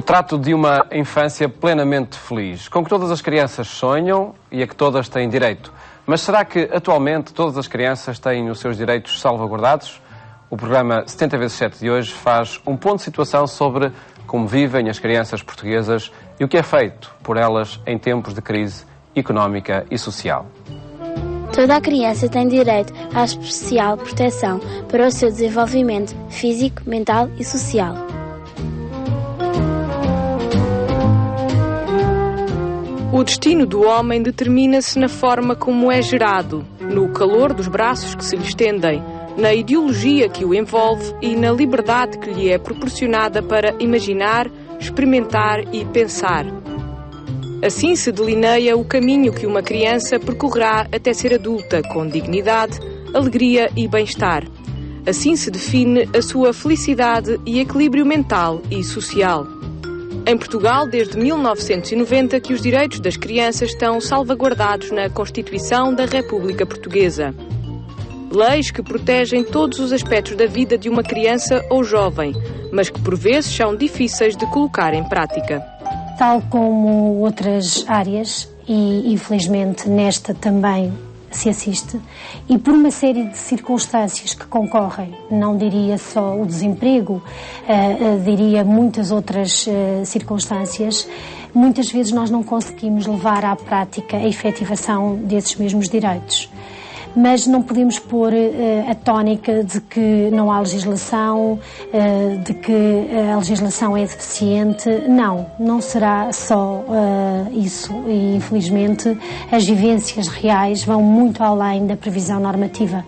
Retrato de uma infância plenamente feliz, com que todas as crianças sonham e a que todas têm direito. Mas será que atualmente todas as crianças têm os seus direitos salvaguardados? O programa 70x7 de hoje faz um ponto de situação sobre como vivem as crianças portuguesas e o que é feito por elas em tempos de crise económica e social. Toda a criança tem direito à especial proteção para o seu desenvolvimento físico, mental e social. O destino do homem determina-se na forma como é gerado, no calor dos braços que se lhe estendem, na ideologia que o envolve e na liberdade que lhe é proporcionada para imaginar, experimentar e pensar. Assim se delineia o caminho que uma criança percorrerá até ser adulta, com dignidade, alegria e bem-estar. Assim se define a sua felicidade e equilíbrio mental e social. Em Portugal, desde 1990, que os direitos das crianças estão salvaguardados na Constituição da República Portuguesa. Leis que protegem todos os aspectos da vida de uma criança ou jovem, mas que por vezes são difíceis de colocar em prática. Tal como outras áreas, e infelizmente nesta também se assiste, e por uma série de circunstâncias que concorrem, não diria só o desemprego, diria muitas outras circunstâncias, muitas vezes nós não conseguimos levar à prática a efetivação desses mesmos direitos. Mas não podemos pôr a tónica de que não há legislação, de que a legislação é deficiente. Não será só isso. E, infelizmente, as vivências reais vão muito além da previsão normativa.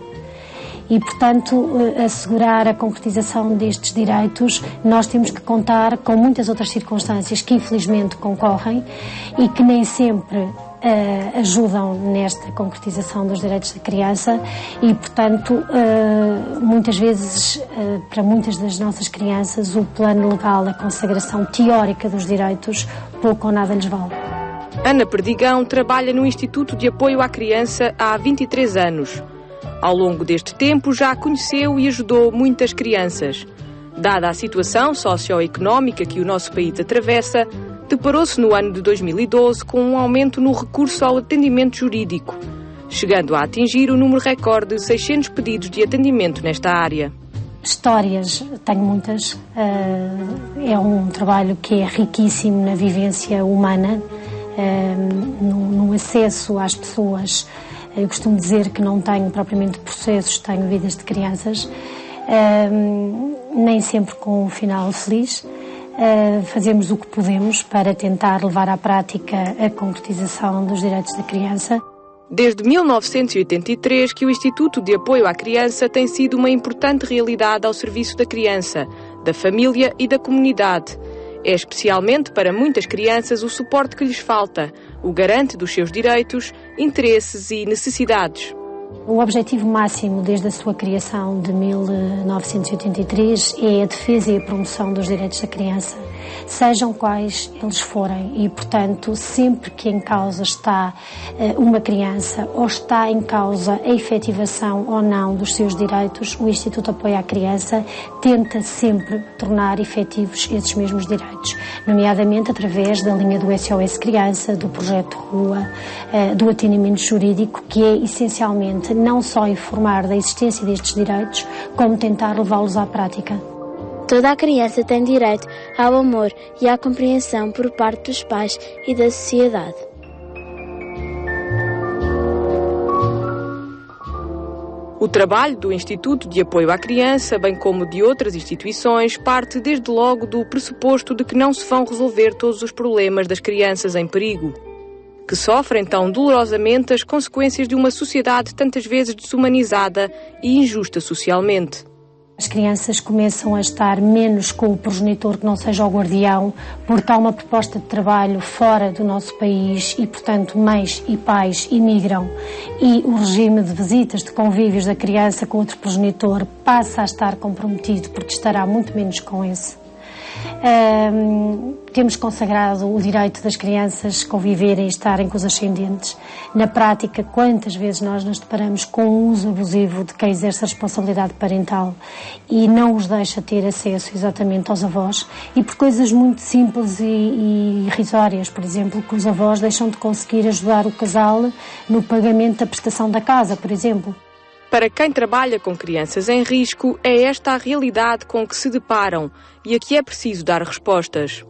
E, portanto, assegurar a concretização destes direitos, nós temos que contar com muitas outras circunstâncias que, infelizmente, concorrem e que nem sempre ajudam nesta concretização dos direitos da criança e, portanto, muitas vezes, para muitas das nossas crianças, o plano legal, a consagração teórica dos direitos, pouco ou nada lhes vale. Ana Perdigão trabalha no Instituto de Apoio à Criança há 23 anos. Ao longo deste tempo já conheceu e ajudou muitas crianças. Dada a situação socioeconómica que o nosso país atravessa, deparou-se no ano de 2012 com um aumento no recurso ao atendimento jurídico, chegando a atingir o número recorde de 600 pedidos de atendimento nesta área. Histórias, tenho muitas. É um trabalho que é riquíssimo na vivência humana, no acesso às pessoas. Eu costumo dizer que não tenho propriamente processos, tenho vidas de crianças, nem sempre com um final feliz. Fazemos o que podemos para tentar levar à prática a concretização dos direitos da criança. Desde 1983 que o Instituto de Apoio à Criança tem sido uma importante realidade ao serviço da criança, da família e da comunidade. É especialmente para muitas crianças o suporte que lhes falta, o garante dos seus direitos, interesses e necessidades. O objetivo máximo desde a sua criação de 1983 é a defesa e a promoção dos direitos da criança, sejam quais eles forem, e, portanto, sempre que em causa está uma criança ou está em causa a efetivação ou não dos seus direitos, o Instituto de Apoio à Criança tenta sempre tornar efetivos esses mesmos direitos, nomeadamente através da linha do SOS Criança, do projeto Rua, do atendimento jurídico, que é essencialmente não só informar da existência destes direitos, como tentar levá-los à prática. Toda a criança tem direito ao amor e à compreensão por parte dos pais e da sociedade. O trabalho do Instituto de Apoio à Criança, bem como de outras instituições, parte desde logo do pressuposto de que não se vão resolver todos os problemas das crianças em perigo, que sofrem tão dolorosamente as consequências de uma sociedade tantas vezes desumanizada e injusta socialmente. As crianças começam a estar menos com o progenitor que não seja o guardião, porque há uma proposta de trabalho fora do nosso país e, portanto, mães e pais imigram e o regime de visitas, de convívios da criança com outro progenitor passa a estar comprometido porque estará muito menos com esse. Temos consagrado o direito das crianças conviverem e estarem com os ascendentes. Na prática, quantas vezes nós nos deparamos com o uso abusivo de quem exerce a responsabilidade parental e não os deixa ter acesso exatamente aos avós, e por coisas muito simples e irrisórias, por exemplo, que os avós deixam de conseguir ajudar o casal no pagamento da prestação da casa, por exemplo. Para quem trabalha com crianças em risco, é esta a realidade com que se deparam e a que é preciso dar respostas.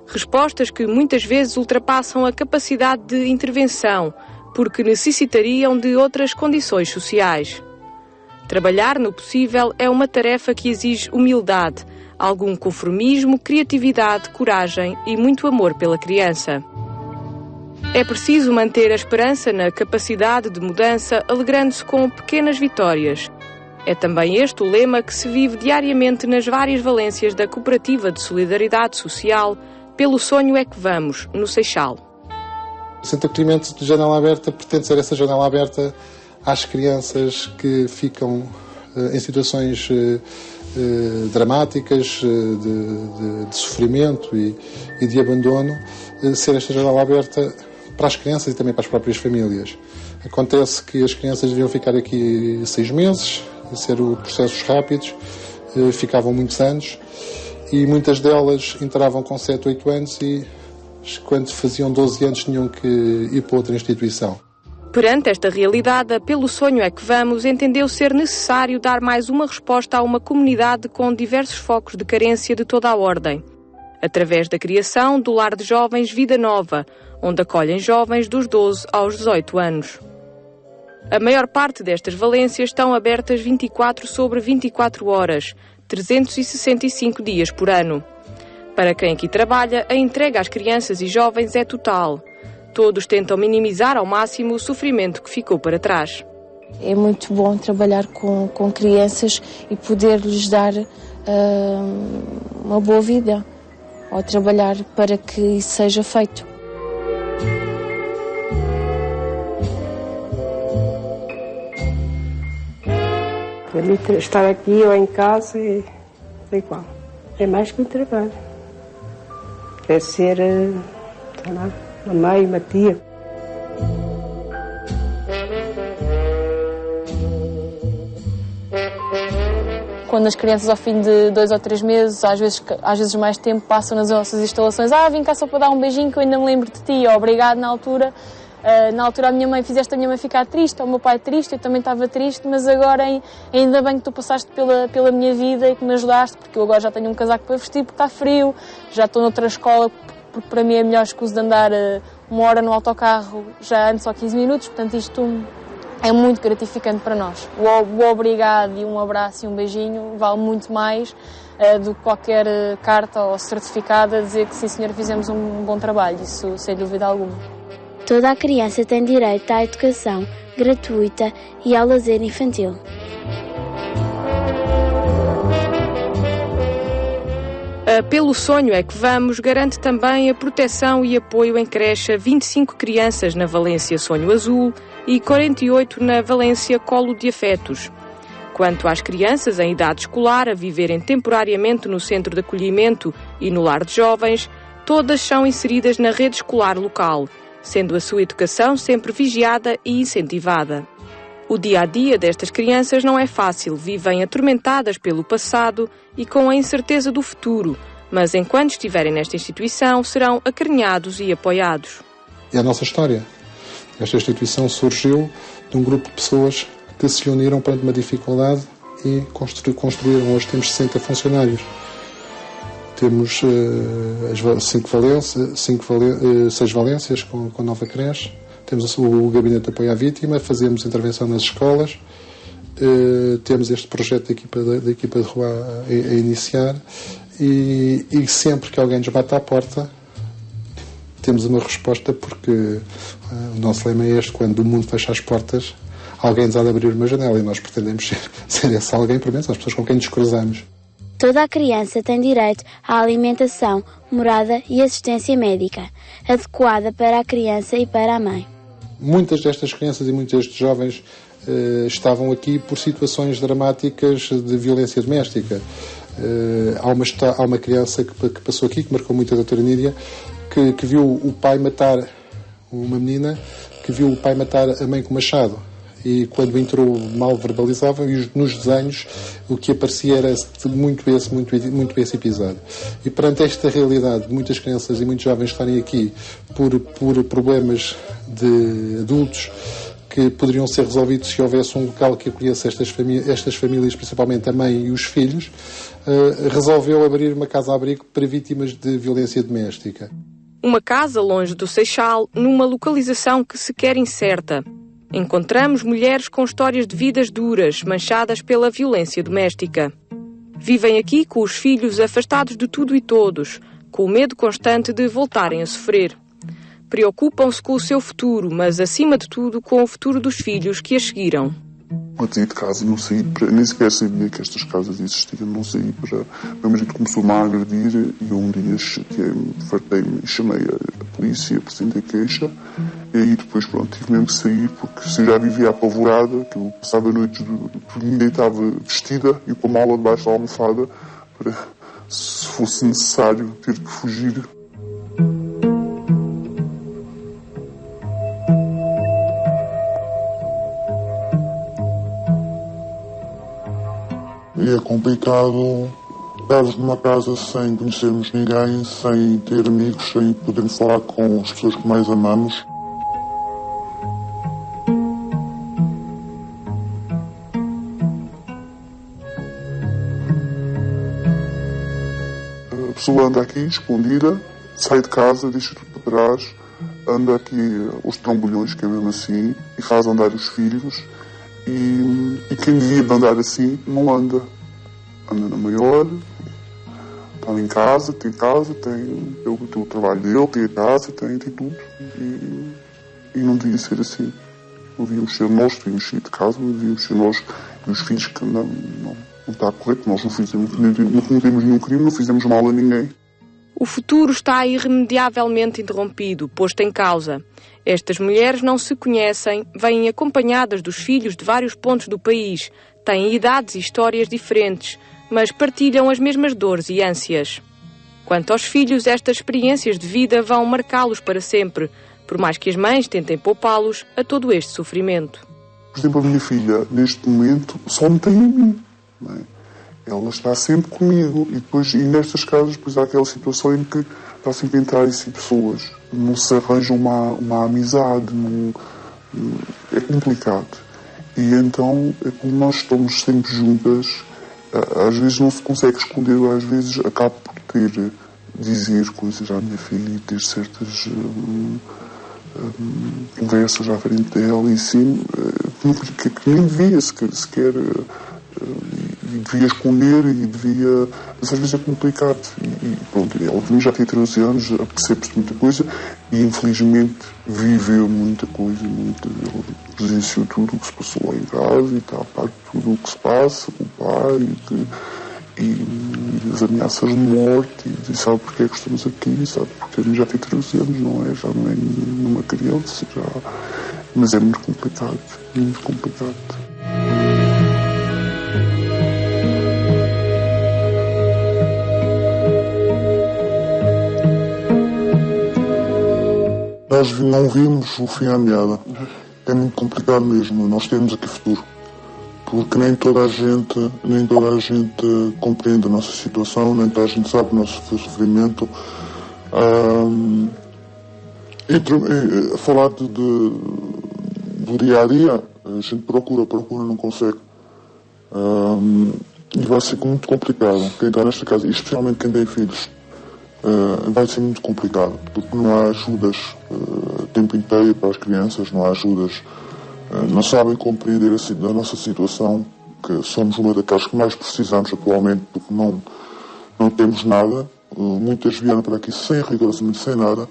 Respostas que muitas vezes ultrapassam a capacidade de intervenção, porque necessitariam de outras condições sociais. Trabalhar no possível é uma tarefa que exige humildade, algum conformismo, criatividade, coragem e muito amor pela criança. É preciso manter a esperança na capacidade de mudança, alegrando-se com pequenas vitórias. É também este o lema que se vive diariamente nas várias valências da Cooperativa de Solidariedade Social, Pelo Sonho é que Vamos, no Seixal. O Centro de Acolhimento de Janela Aberta pretende ser essa janela aberta às crianças que ficam em situações dramáticas, de sofrimento e de abandono, ser esta janela aberta para as crianças e também para as próprias famílias. Acontece que as crianças deviam ficar aqui 6 meses, ser processos rápidos, ficavam muitos anos e muitas delas entravam com 7, 8 anos e quando faziam 12 anos tinham que ir para outra instituição. Perante esta realidade, a Pelo Sonho é que Vamos entendeu ser necessário dar mais uma resposta a uma comunidade com diversos focos de carência de toda a ordem, através da criação do Lar de Jovens Vida Nova, onde acolhem jovens dos 12 aos 18 anos. A maior parte destas valências estão abertas 24 sobre 24 horas, 365 dias por ano. Para quem aqui trabalha, a entrega às crianças e jovens é total. Todos tentam minimizar ao máximo o sofrimento que ficou para trás. É muito bom trabalhar com crianças e poder-lhes dar uma boa vida, ou trabalhar para que isso seja feito. Para mim, estar aqui ou em casa é igual. É mais que um trabalho. É ser, sei lá, uma mãe, uma tia. Quando as crianças, ao fim de 2 ou 3 meses, às vezes mais tempo, passam nas nossas instalações, vim cá só para dar um beijinho que eu ainda me lembro de ti, obrigado na altura. Na altura fizeste a minha mãe ficar triste, o meu pai triste, eu também estava triste, mas agora ainda bem que tu passaste pela minha vida e que me ajudaste, porque eu agora já tenho um casaco para vestir porque está frio, já estou noutra escola, porque para mim é melhor escuso de andar 1 hora no autocarro já antes ou 15 minutos, portanto isto é muito gratificante para nós. O obrigado e um abraço e um beijinho vale muito mais do que qualquer carta ou certificado a dizer que sim senhor, fizemos um bom trabalho, isso sem dúvida alguma. Toda a criança tem direito à educação gratuita e ao lazer infantil. A Pelo Sonho é que Vamos garante também a proteção e apoio em creche a 25 crianças na Valência Sonho Azul e 48 na Valência Colo de Afetos. Quanto às crianças em idade escolar a viverem temporariamente no centro de acolhimento e no lar de jovens, todas são inseridas na rede escolar local, sendo a sua educação sempre vigiada e incentivada. O dia-a-dia destas crianças não é fácil, vivem atormentadas pelo passado e com a incerteza do futuro, mas enquanto estiverem nesta instituição serão acarinhados e apoiados. É a nossa história. Esta instituição surgiu de um grupo de pessoas que se uniram perante uma dificuldade e construíram. Hoje temos 60 funcionários. Temos 6 valências com nova creche. Temos o gabinete de apoio à vítima, fazemos intervenção nas escolas. Temos este projeto da equipa de rua a iniciar. E sempre que alguém nos bate à porta, temos uma resposta, porque o nosso lema é este: quando o mundo fecha as portas, alguém nos há de abrir uma janela, e nós pretendemos ser esse alguém, pelo menos as pessoas com quem nos cruzamos. Toda a criança tem direito à alimentação, morada e assistência médica, adequada para a criança e para a mãe. Muitas destas crianças e muitos destes jovens estavam aqui por situações dramáticas de violência doméstica. Há uma criança que passou aqui, que marcou muito a doutora Nídia, que viu o pai matar uma menina, que viu o pai matar a mãe com machado. E quando entrou mal verbalizava, e nos desenhos o que aparecia era muito esse episódio. E perante esta realidade de muitas crianças e muitos jovens estarem aqui por problemas de adultos que poderiam ser resolvidos se houvesse um local que acolhesse estas famílias, principalmente a mãe e os filhos, resolveu abrir uma casa-abrigo para vítimas de violência doméstica. Uma casa longe do Seixal, numa localização que se quer incerta. Encontramos mulheres com histórias de vidas duras, manchadas pela violência doméstica. Vivem aqui com os filhos afastados de tudo e todos, com o medo constante de voltarem a sofrer. Preocupam-se com o seu futuro, mas acima de tudo com o futuro dos filhos que as seguiram. Eu saí de casa, não saí nem sequer sabia que estas casas existiam, não saí para... Meu marido começou-me a agredir e um dia chateei-me, fartei-me e chamei a polícia, apresentei queixa e aí depois pronto, tive mesmo que sair porque se eu já vivia apavorada, que eu passava noites, me deitava vestida e com a mala debaixo da almofada para, se fosse necessário, ter que fugir. E é complicado estarmos numa casa sem conhecermos ninguém, sem ter amigos, sem podermos falar com as pessoas que mais amamos. A pessoa anda aqui escondida, sai de casa, deixa tudo para trás, anda aqui aos trambolhões, que é mesmo assim, e faz andar os filhos. E quem devia andar assim, não anda. Anda na maior, está em casa, tem o trabalho dele, tem a casa, tem tudo. E não devia ser assim. Não devíamos ser nós, devíamos sair de casa, não devíamos ser nós e os filhos que não está correto. Nós não cometemos nenhum crime, não fizemos mal a ninguém. O futuro está irremediavelmente interrompido, posto em causa. Estas mulheres não se conhecem, vêm acompanhadas dos filhos de vários pontos do país, têm idades e histórias diferentes, mas partilham as mesmas dores e ânsias. Quanto aos filhos, estas experiências de vida vão marcá-los para sempre, por mais que as mães tentem poupá-los a todo este sofrimento. Por exemplo, a minha filha, neste momento, só me tem a mim, não é? Ela está sempre comigo e nestas casas depois há aquela situação em que está sempre a entrar assim pessoas, não se arranja uma amizade, é complicado. E então, como nós estamos sempre juntas, às vezes não se consegue esconder, às vezes acabo por dizer coisas à minha filha e ter certas conversas à frente dela e sim, que nem devia sequer... E devia esconder e devia... Mas às vezes é complicado. E pronto, ela também já tem 13 anos, percebe-se muita coisa e infelizmente viveu muita coisa. Ela presenciou tudo o que se passou lá em casa e está a par de tudo o que se passa com o pai e as ameaças de morte e sabe porque é que estamos aqui, sabe porque já tem 13 anos, não é? Já não é nenhuma criança, mas é muito complicado, muito complicado. Nós não vimos o fim à meada. É muito complicado mesmo. Nós temos aqui futuro. Porque nem toda a gente compreende a nossa situação, nem toda a gente sabe o nosso sofrimento. Falar do dia a dia, a gente procura, não consegue. E vai ser muito complicado. Quem está nesta casa, e especialmente quem tem filhos, vai ser muito complicado, porque não há ajudas o tempo inteiro para as crianças, não há ajudas, não sabem compreender a nossa situação, que somos uma daquelas que mais precisamos atualmente, porque não temos nada. Muitas vieram para aqui rigorosamente sem nada,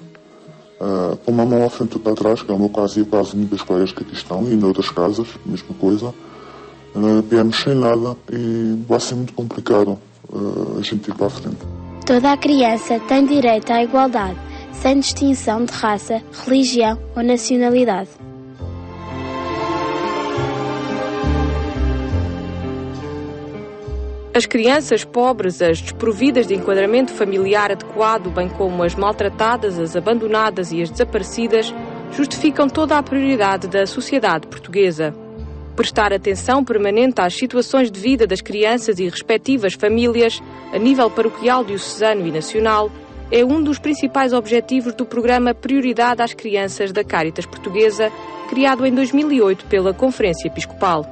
com uma mão à frente e para trás, que é o meu caso e o caso de muitas colegas que aqui estão, e em outras casas, a mesma coisa. Viemos sem nada e vai ser muito complicado a gente ir para a frente. Toda a criança tem direito à igualdade, sem distinção de raça, religião ou nacionalidade. As crianças pobres, as desprovidas de enquadramento familiar adequado, bem como as maltratadas, as abandonadas e as desaparecidas, justificam toda a prioridade da sociedade portuguesa. Prestar atenção permanente às situações de vida das crianças e respectivas famílias, a nível paroquial, diocesano e nacional, é um dos principais objetivos do programa Prioridade às Crianças da Cáritas Portuguesa, criado em 2008 pela Conferência Episcopal.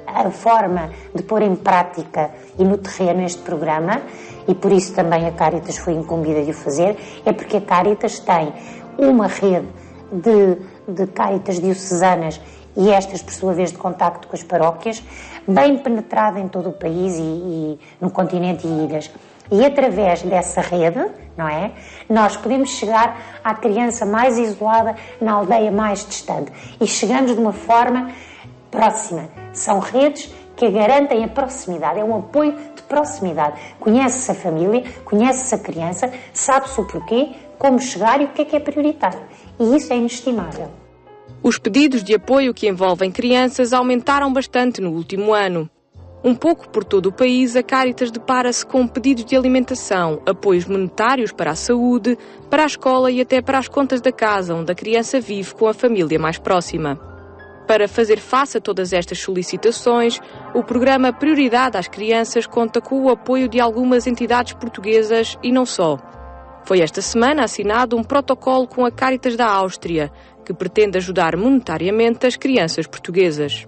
A forma de pôr em prática e no terreno este programa, e por isso também a Cáritas foi incumbida de o fazer, é porque a Cáritas tem uma rede de Cáritas diocesanas e estas, por sua vez, de contacto com as paróquias, bem penetrada em todo o país e no continente e ilhas. E através dessa rede, não é, nós podemos chegar à criança mais isolada, na aldeia mais distante. E chegamos de uma forma próxima. São redes que garantem a proximidade, é um apoio de proximidade. Conhece-se a família, conhece-se a criança, sabe-se o porquê, como chegar e o que é prioritário. E isso é inestimável. Os pedidos de apoio que envolvem crianças aumentaram bastante no último ano. Um pouco por todo o país, a Cáritas depara-se com pedidos de alimentação, apoios monetários para a saúde, para a escola e até para as contas da casa, onde a criança vive com a família mais próxima. Para fazer face a todas estas solicitações, o programa Prioridade às Crianças conta com o apoio de algumas entidades portuguesas e não só. Foi esta semana assinado um protocolo com a Cáritas da Áustria, que pretende ajudar monetariamente as crianças portuguesas.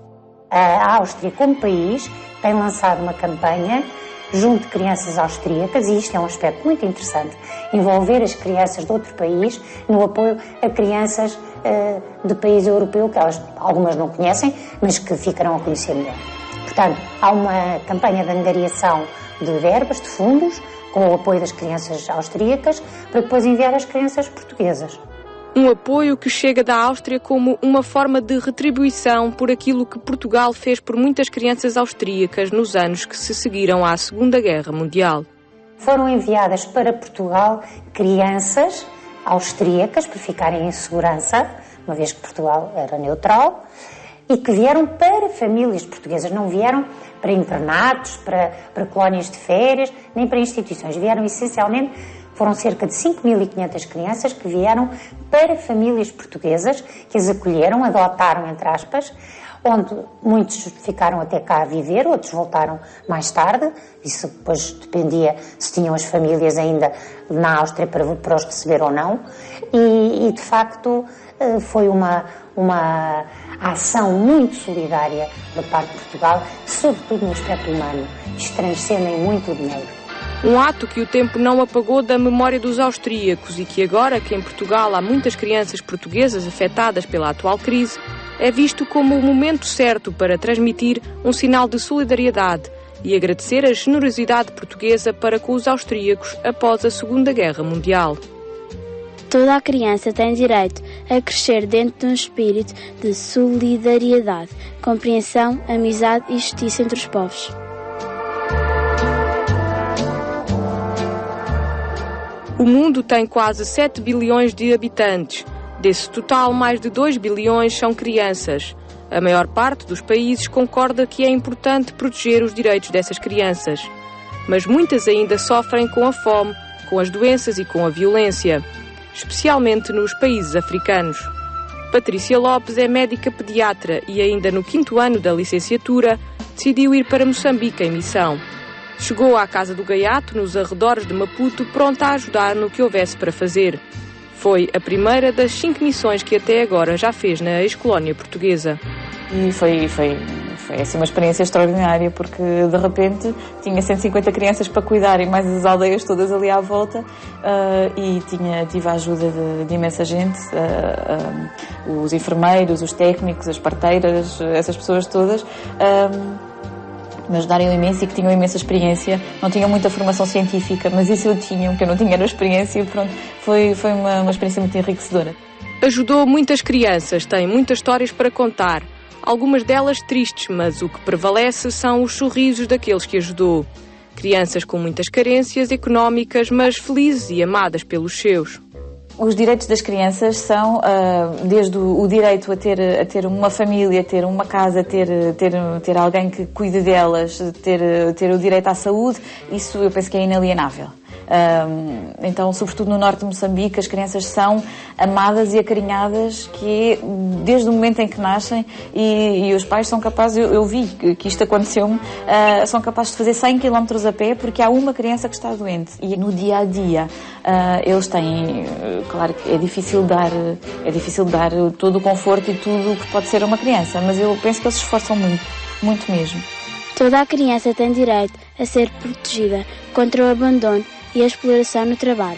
A Áustria, como país, tem lançado uma campanha junto de crianças austríacas, e isto é um aspecto muito interessante, envolver as crianças de outro país no apoio a crianças de país europeu, que algumas não conhecem, mas que ficarão a conhecer melhor. Portanto, há uma campanha de angariação de verbas, de fundos, com o apoio das crianças austríacas, para depois enviar às crianças portuguesas. Um apoio que chega da Áustria como uma forma de retribuição por aquilo que Portugal fez por muitas crianças austríacas nos anos que se seguiram à Segunda Guerra Mundial. Foram enviadas para Portugal crianças austríacas para ficarem em segurança, uma vez que Portugal era neutral, e que vieram para famílias portuguesas, não vieram para internatos, para colónias de férias, nem para instituições. Vieram essencialmente, foram cerca de 5.500 crianças que vieram para famílias portuguesas, que as acolheram, adotaram, entre aspas, onde muitos ficaram até cá a viver, outros voltaram mais tarde. Isso depois dependia se tinham as famílias ainda na Áustria para os receber ou não. E de facto foi uma ação muito solidária da parte de Portugal, sobretudo no aspecto humano. Isto transcende muito o dinheiro. Um ato que o tempo não apagou da memória dos austríacos e que agora que em Portugal há muitas crianças portuguesas afetadas pela atual crise, é visto como o momento certo para transmitir um sinal de solidariedade e agradecer a generosidade portuguesa para com os austríacos após a Segunda Guerra Mundial. Toda a criança tem direito a crescer dentro de um espírito de solidariedade, compreensão, amizade e justiça entre os povos. O mundo tem quase 7 bilhões de habitantes. Desse total, mais de 2 bilhões são crianças. A maior parte dos países concorda que é importante proteger os direitos dessas crianças. Mas muitas ainda sofrem com a fome, com as doenças e com a violência, especialmente nos países africanos. Patrícia Lopes é médica pediatra e ainda no 5º ano da licenciatura decidiu ir para Moçambique em missão. Chegou à Casa do Gaiato, nos arredores de Maputo, pronta a ajudar no que houvesse para fazer. Foi a primeira das 5 missões que até agora já fez na ex-colónia portuguesa. E foi assim uma experiência extraordinária, porque de repente tinha 150 crianças para cuidar e mais as aldeias todas ali à volta, e tive a ajuda de imensa gente, os enfermeiros, os técnicos, as parteiras, essas pessoas todas, me ajudaram imenso e que tinham imensa experiência. Não tinham muita formação científica, mas isso eu tinha, porque eu não tinha a experiência, e pronto, foi uma experiência muito enriquecedora. Ajudou muitas crianças, tem muitas histórias para contar. Algumas delas tristes, mas o que prevalece são os sorrisos daqueles que ajudou. Crianças com muitas carências económicas, mas felizes e amadas pelos seus. Os direitos das crianças são desde o direito a ter uma família, ter uma casa, ter alguém que cuide delas, ter o direito à saúde, isso eu penso que é inalienável. Então, sobretudo no norte de Moçambique, as crianças são amadas e acarinhadas desde o momento em que nascem e os pais são capazes, eu vi que isto aconteceu-me, são capazes de fazer 100 km a pé porque há uma criança que está doente. E no dia a dia eles têm, claro que é difícil dar todo o conforto e tudo o que pode ser a uma criança, mas eu penso que eles se esforçam muito, muito mesmo. Toda a criança tem direito a ser protegida contra o abandono e a exploração no trabalho.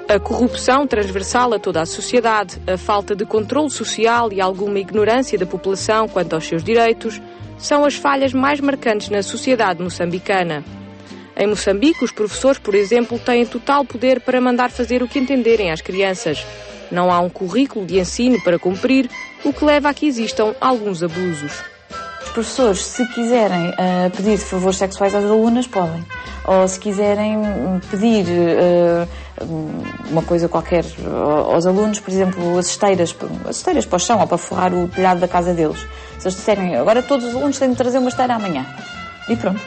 A corrupção transversal a toda a sociedade, a falta de controle social e alguma ignorância da população quanto aos seus direitos são as falhas mais marcantes na sociedade moçambicana. Em Moçambique, os professores, por exemplo, têm total poder para mandar fazer o que entenderem às crianças. Não há um currículo de ensino para cumprir, o que leva a que existam alguns abusos. Os professores, se quiserem pedir favores sexuais às alunas, podem. Ou se quiserem pedir uma coisa qualquer aos alunos, por exemplo, as esteiras para o chão ou para forrar o telhado da casa deles. Se eles disserem, agora todos os alunos têm de trazer uma esteira amanhã. E pronto.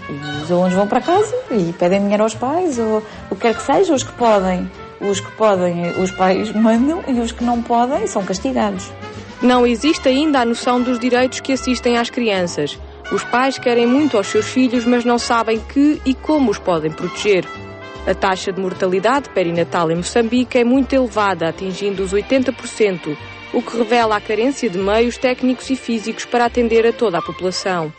E os alunos vão para casa e pedem dinheiro aos pais, ou o que quer que seja, os que podem, os pais mandam, e os que não podem são castigados. Não existe ainda a noção dos direitos que assistem às crianças. Os pais querem muito aos seus filhos, mas não sabem que e como os podem proteger. A taxa de mortalidade perinatal em Moçambique é muito elevada, atingindo os 80%, o que revela a carência de meios técnicos e físicos para atender a toda a população.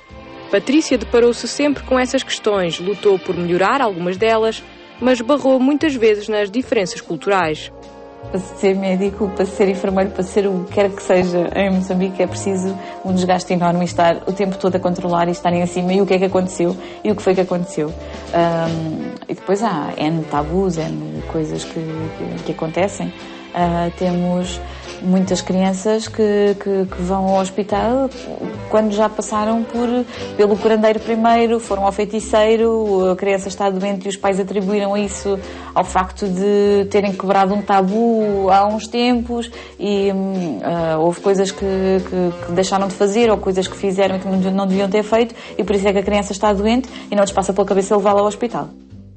Patrícia deparou-se sempre com essas questões, lutou por melhorar algumas delas, mas barrou muitas vezes nas diferenças culturais. Para ser médico, para ser enfermeiro, para ser o que quer que seja em Moçambique é preciso um desgaste enorme e estar o tempo todo a controlar e estarem acima e o que é que aconteceu e o que foi que aconteceu. E depois há N tabus, N coisas que acontecem. Temos muitas crianças que vão ao hospital quando já passaram pelo curandeiro primeiro, foram ao feiticeiro, a criança está doente e os pais atribuíram isso ao facto de terem quebrado um tabu há uns tempos e houve coisas que deixaram de fazer ou coisas que fizeram e que não deviam ter feito e por isso é que a criança está doente e não lhes passa pela cabeça levá-la ao hospital.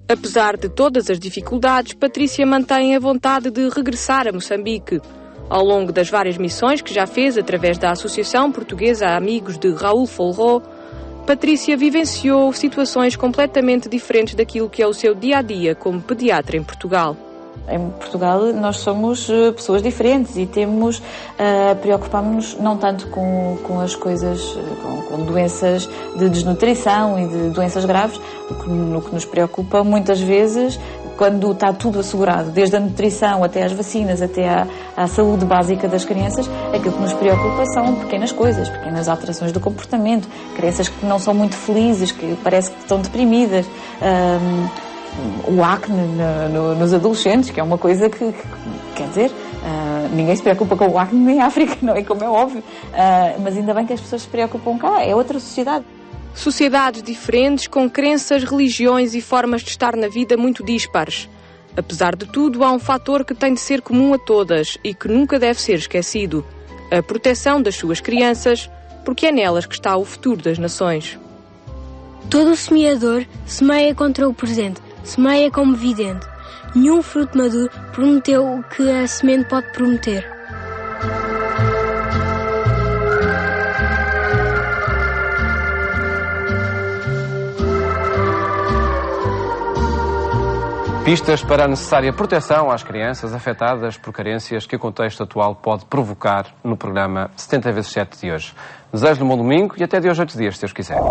Apesar de todas as dificuldades, Patrícia mantém a vontade de regressar a Moçambique. Ao longo das várias missões que já fez através da Associação Portuguesa Amigos de Raul Folró, Patrícia vivenciou situações completamente diferentes daquilo que é o seu dia-a-dia como pediatra em Portugal. Em Portugal nós somos pessoas diferentes e preocupamos-nos não tanto com as coisas, com doenças de desnutrição e de doenças graves. O que nos preocupa muitas vezes, quando está tudo assegurado, desde a nutrição até às vacinas, até à saúde básica das crianças, aquilo que nos preocupa são pequenas coisas, pequenas alterações do comportamento, crianças que não são muito felizes, que parece que estão deprimidas, o acne nos adolescentes, que é uma coisa que quer dizer, ninguém se preocupa com o acne nem em África, não é como é óbvio, mas ainda bem que as pessoas se preocupam cá, é outra sociedade. Sociedades diferentes, com crenças, religiões e formas de estar na vida muito dispares. Apesar de tudo, há um fator que tem de ser comum a todas e que nunca deve ser esquecido: a proteção das suas crianças, porque é nelas que está o futuro das nações. Todo semeador semeia contra o presente, semeia como vidente. Nenhum fruto maduro prometeu o que a semente pode prometer. Pistas para a necessária proteção às crianças afetadas por carências que o contexto atual pode provocar no programa 70x7 de hoje. Desejo-lhe um bom domingo e até de hoje 8 dias, se Deus quiser.